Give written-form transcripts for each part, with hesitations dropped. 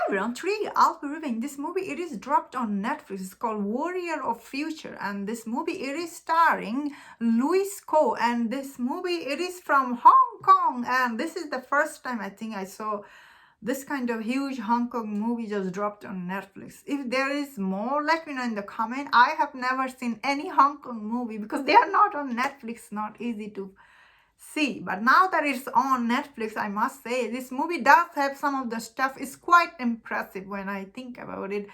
everyone, today I'll be reviewing this movie. It is dropped on Netflix. It's called Warrior of Future, and this movie it is starring Louis Ko, and this movie it is from Hong Kong, and this is the first time I think I saw this kind of huge Hong Kong movie just dropped on Netflix. If there is more, let me know in the comment. I have never seen any Hong Kong movie because they are not on Netflix, not easy to see. But now that it's on Netflix, I must say this movie does have some of the stuff. It's quite impressive when I think about it,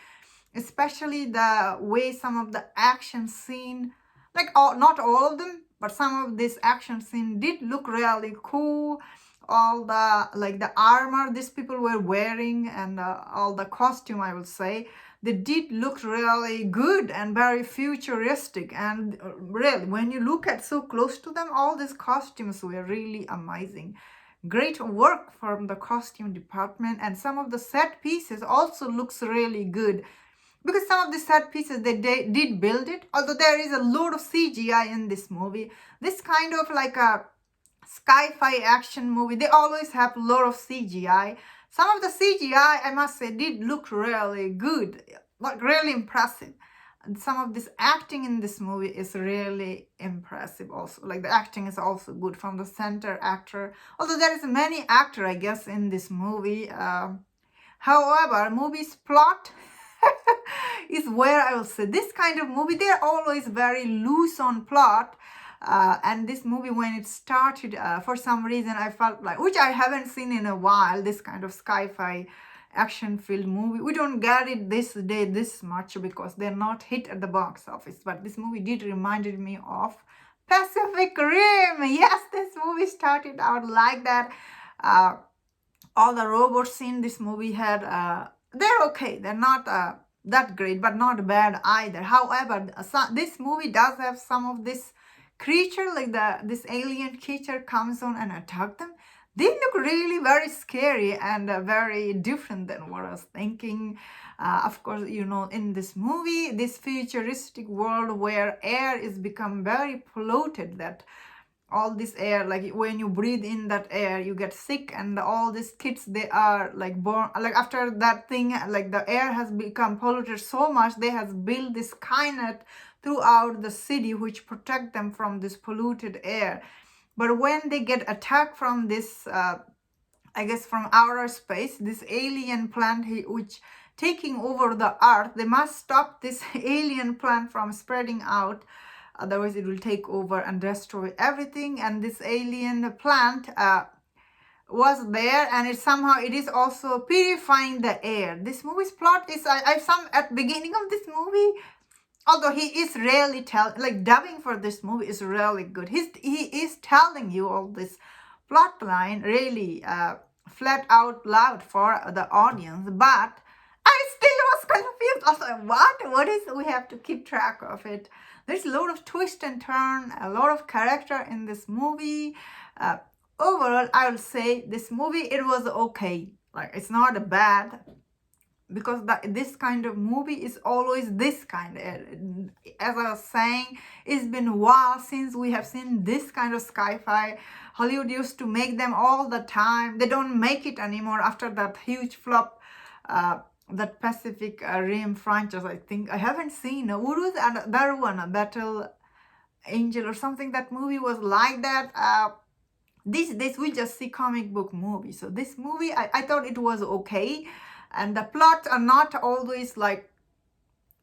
especially the way some of the action scene, like not all of them, but some of this action scene did look really cool. All the like the armor these people were wearing and all the costume, I will say, they did look really good and very futuristic. And really, when you look at so close to them, all these costumes were really amazing. Great work from the costume department, and some of the set pieces also looks really good because some of the set pieces they did build it, although there is a load of CGI in this movie. This kind of like a sci-fi action movie, they always have a lot of CGI. Some of the CGI, I must say, did look really good, like really impressive. And some of this acting in this movie is really impressive also. Like the acting is also good from the center actor. Although there is many actor, I guess, in this movie. However, movie's plot is where I will say this kind of movie, they're always very loose on plot. And this movie, when it started, for some reason, I felt like, which I haven't seen in a while, this kind of sci-fi action-filled movie. We don't get it this day this much because they're not hit at the box office. But this movie did reminded me of Pacific Rim. Yes, this movie started out like that. All the robots in this movie had, they're okay. They're not that great, but not bad either. However, this movie does have some of this creature, like this alien creature comes on and attack them. They look really very scary and very different than what I was thinking. Of course, you know, in this movie, this futuristic world where air is become very polluted, that all this air, like when you breathe in that air, you get sick, and all these kids, they are like born, like after that thing, like the air has become polluted so much, they has built this Skynet throughout the city which protect them from this polluted air. But when they get attacked from this, I guess from outer space, this alien plant which taking over the earth, they must stop this alien plant from spreading out. Otherwise, it will take over and destroy everything. And this alien plant was there, and it is also purifying the air. This movie's plot is, I some at beginning of this movie, although he is really dubbing for this movie is really good. He is telling you all this plot line really flat out loud for the audience, but I still was confused. I was like, what is, we have to keep track of it. There's a lot of twist and turn, a lot of character in this movie. Overall, I will say this movie, it was okay. Like, it's not a bad, because this kind of movie is always this kind. As I was saying, it's been a while since we have seen this kind of sci-fi. Hollywood used to make them all the time. They don't make it anymore after that huge flop, that Pacific Rim franchise. I think I haven't seen Uru's another one, a Battle Angel or something. That movie was like that. These days we just see comic book movies. So this movie, I thought it was okay, and the plot are not always like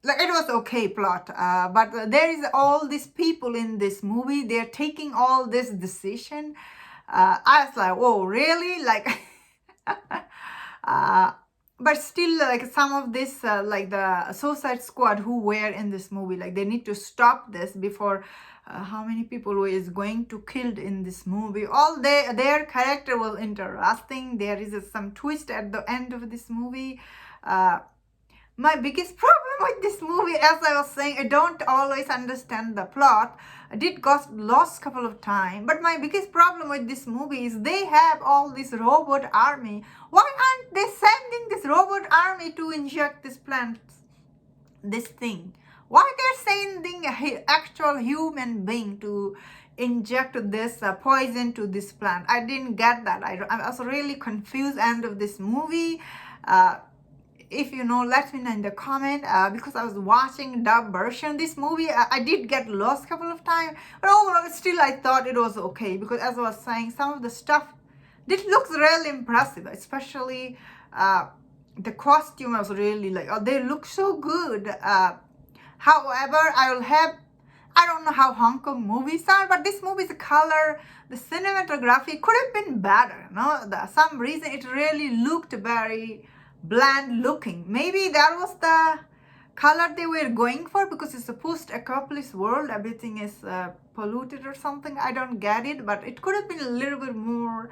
it was okay plot. But there is all these people in this movie. They're taking all this decision. I was like, whoa, really? Like. But still, like some of this, like the Suicide Squad who were in this movie, like they need to stop this before how many people who is going to killed in this movie. All their character was interesting. There is some twist at the end of this movie. My biggest problem with this movie, as I was saying, I don't always understand the plot. I did got lost a couple of times. But my biggest problem with this movie is they have all this robot army. Why aren't they sending this robot army to inject this plant, this thing? Why they're sending an actual human being to inject this poison to this plant? I didn't get that. I was really confused end of this movie. if you know, let me know in the comment, because I was watching dub version this movie. I did get lost a couple of times, but overall still I thought it was okay, because as I was saying, some of the stuff this looks really impressive, especially the costume. I was really like, oh, they look so good. However, I don't know how Hong Kong movies are, but this movie's color, the cinematography could have been better. No, some reason it really looked very bland looking. Maybe that was the color they were going for, because it's a post-apocalypse world. Everything is polluted or something. I don't get it, but it could have been a little bit more,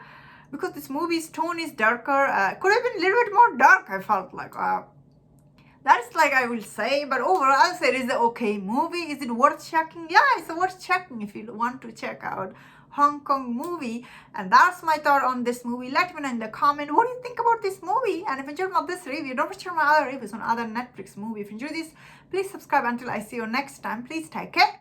because this movie's tone is darker. Could have been a little bit more dark, I felt like. That's like I will say, but overall I'll say it is an okay movie. Is it worth checking? Yeah, it's worth checking if you want to check out Hong Kong movie. And that's my thought on this movie. Let me know in the comment what do you think about this movie. And if you enjoyed this review, don't forget to check my other reviews on other Netflix movie. If you enjoyed this, please subscribe. Until I see you next time, please take care.